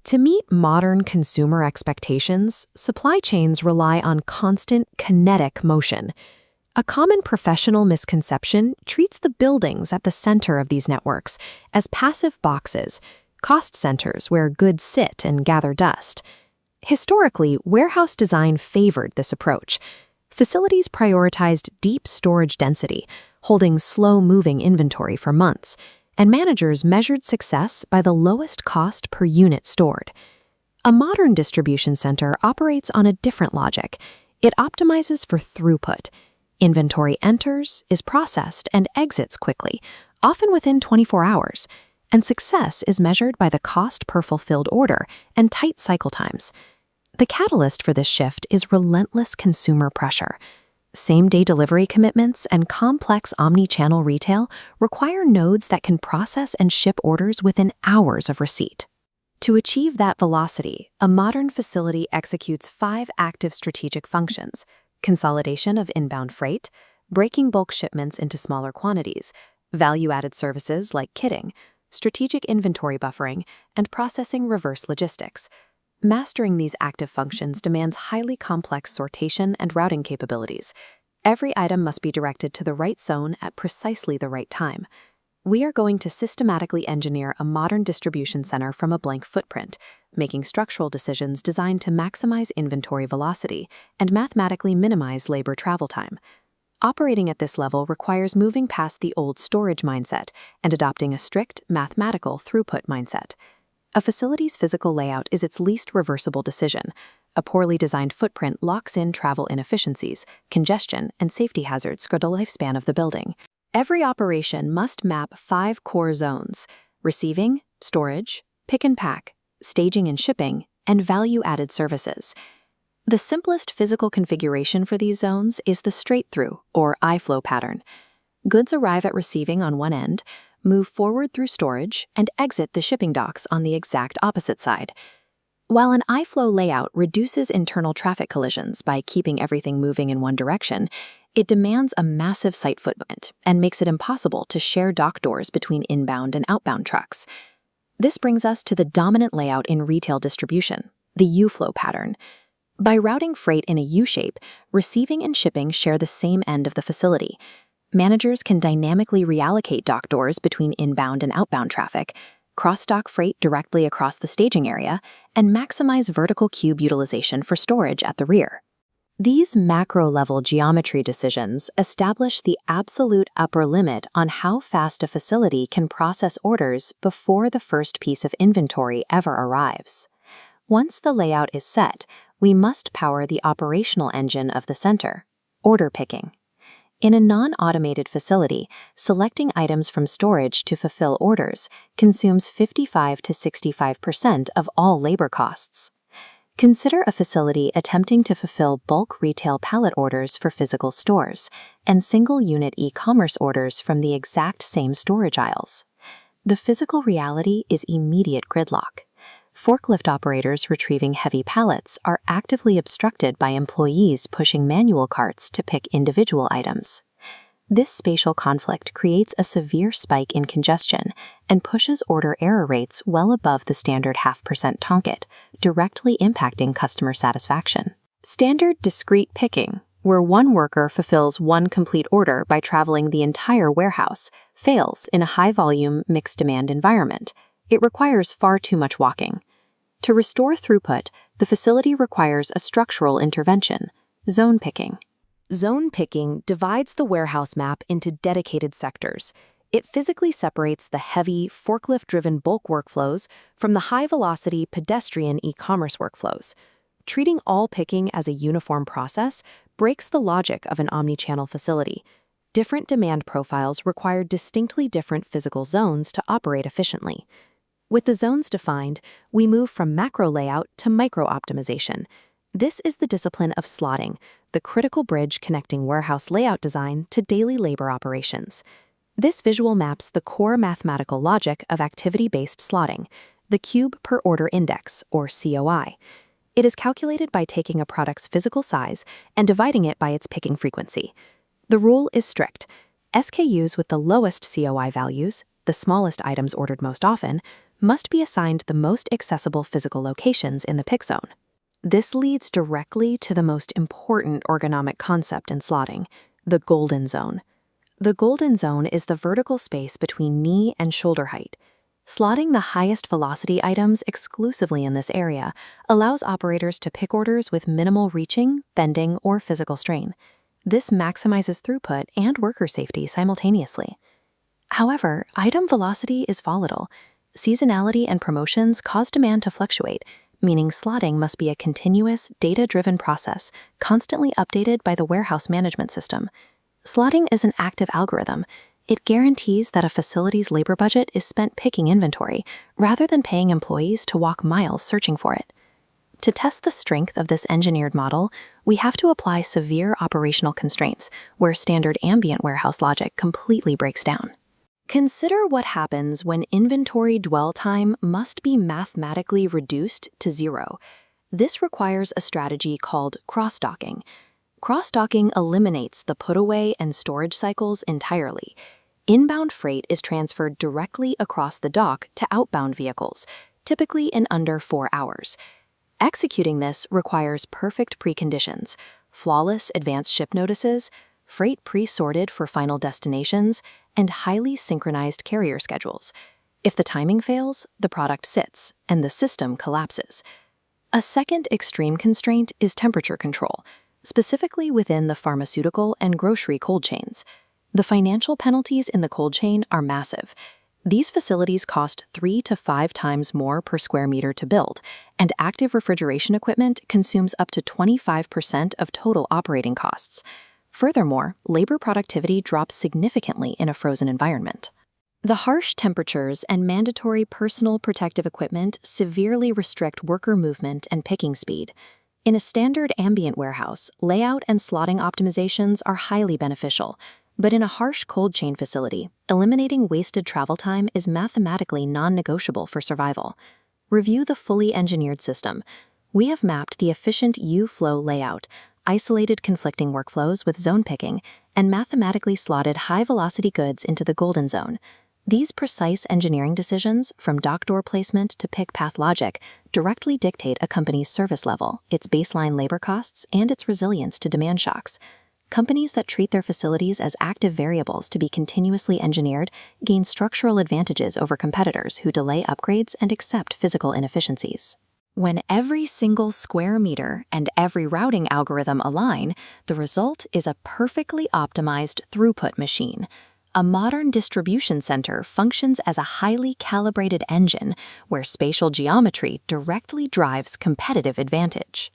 To meet modern consumer expectations, supply chains rely on constant kinetic motion. A common professional misconception treats the buildings at the center of these networks as passive boxes, cost centers where goods sit and gather dust. Historically, warehouse design favored this approach. Facilities prioritized deep storage density, holding slow-moving inventory for months, and managers measured success by the lowest cost per unit stored. A modern distribution center operates on a different logic. It optimizes for throughput. Inventory enters, is processed, and exits quickly, often within 24 hours, and success is measured by the cost per fulfilled order and tight cycle times. The catalyst for this shift is relentless consumer pressure. Same-day delivery commitments and complex omnichannel retail require nodes that can process and ship orders within hours of receipt. To achieve that velocity, a modern facility executes 5 active strategic functions: consolidation of inbound freight, breaking bulk shipments into smaller quantities, value-added services like kitting, strategic inventory buffering, and processing reverse logistics. Mastering these active functions demands highly complex sortation and routing capabilities. Every item must be directed to the right zone at precisely the right time. We are going to systematically engineer a modern distribution center from a blank footprint, making structural decisions designed to maximize inventory velocity and mathematically minimize labor travel time. Operating at this level requires moving past the old storage mindset and adopting a strict, mathematical throughput mindset. A facility's physical layout is its least reversible decision. A poorly designed footprint locks in travel inefficiencies, congestion, and safety hazards for the lifespan of the building. Every operation must map 5 core zones: receiving, storage, pick and pack, staging and shipping, and value-added services. The simplest physical configuration for these zones is the straight-through, or I-flow pattern. Goods arrive at receiving on one end, move forward through storage, and exit the shipping docks on the exact opposite side. While an I-flow layout reduces internal traffic collisions by keeping everything moving in one direction, it demands a massive site footprint and makes it impossible to share dock doors between inbound and outbound trucks. This brings us to the dominant layout in retail distribution, the U-flow pattern. By routing freight in a U-shape, receiving and shipping share the same end of the facility. Managers can dynamically reallocate dock doors between inbound and outbound traffic, cross-dock freight directly across the staging area, and maximize vertical cube utilization for storage at the rear. These macro-level geometry decisions establish the absolute upper limit on how fast a facility can process orders before the first piece of inventory ever arrives. Once the layout is set, we must power the operational engine of the center: order picking. In a non-automated facility, selecting items from storage to fulfill orders consumes 55 to 65% of all labor costs. Consider a facility attempting to fulfill bulk retail pallet orders for physical stores and single-unit e-commerce orders from the exact same storage aisles. The physical reality is immediate gridlock. Forklift operators retrieving heavy pallets are actively obstructed by employees pushing manual carts to pick individual items. This spatial conflict creates a severe spike in congestion and pushes order error rates well above the standard 0.5% Tonket, directly impacting customer satisfaction. Standard discrete picking, where one worker fulfills one complete order by traveling the entire warehouse, fails in a high-volume, mixed-demand environment. It requires far too much walking. To restore throughput, the facility requires a structural intervention: zone picking. Zone picking divides the warehouse map into dedicated sectors. It physically separates the heavy, forklift-driven bulk workflows from the high-velocity, pedestrian e-commerce workflows. Treating all picking as a uniform process breaks the logic of an omnichannel facility. Different demand profiles require distinctly different physical zones to operate efficiently. With the zones defined, we move from macro layout to micro optimization. This is the discipline of slotting, the critical bridge connecting warehouse layout design to daily labor operations. This visual maps the core mathematical logic of activity-based slotting, the cube per order index, or COI. It is calculated by taking a product's physical size and dividing it by its picking frequency. The rule is strict. SKUs with the lowest COI values, the smallest items ordered most often, must be assigned the most accessible physical locations in the pick zone. This leads directly to the most important ergonomic concept in slotting, the golden zone. The golden zone is the vertical space between knee and shoulder height. Slotting the highest velocity items exclusively in this area allows operators to pick orders with minimal reaching, bending, or physical strain. This maximizes throughput and worker safety simultaneously. However, item velocity is volatile. Seasonality and promotions cause demand to fluctuate, meaning slotting must be a continuous, data-driven process, constantly updated by the warehouse management system. Slotting is an active algorithm. It guarantees that a facility's labor budget is spent picking inventory, rather than paying employees to walk miles searching for it. To test the strength of this engineered model, we have to apply severe operational constraints, where standard ambient warehouse logic completely breaks down. Consider what happens when inventory dwell time must be mathematically reduced to 0. This requires a strategy called cross-docking. Cross-docking eliminates the put-away and storage cycles entirely. Inbound freight is transferred directly across the dock to outbound vehicles, typically in under 4 hours. Executing this requires perfect preconditions, flawless advanced ship notices, freight pre-sorted for final destinations, and highly synchronized carrier schedules. If the timing fails, the product sits, and the system collapses. A second extreme constraint is temperature control, specifically within the pharmaceutical and grocery cold chains. The financial penalties in the cold chain are massive. These facilities cost 3 to 5 times more per square meter to build, and active refrigeration equipment consumes up to 25% of total operating costs. Furthermore, labor productivity drops significantly in a frozen environment. The harsh temperatures and mandatory personal protective equipment severely restrict worker movement and picking speed. In a standard ambient warehouse, layout and slotting optimizations are highly beneficial, but in a harsh cold chain facility, eliminating wasted travel time is mathematically non-negotiable for survival. Review the fully engineered system. We have mapped the efficient U-flow layout, isolated conflicting workflows with zone picking, and mathematically slotted high-velocity goods into the golden zone. These precise engineering decisions, from dock door placement to pick path logic, directly dictate a company's service level, its baseline labor costs, and its resilience to demand shocks. Companies that treat their facilities as active variables to be continuously engineered gain structural advantages over competitors who delay upgrades and accept physical inefficiencies. When every single square meter and every routing algorithm align, the result is a perfectly optimized throughput machine. A modern distribution center functions as a highly calibrated engine where spatial geometry directly drives competitive advantage.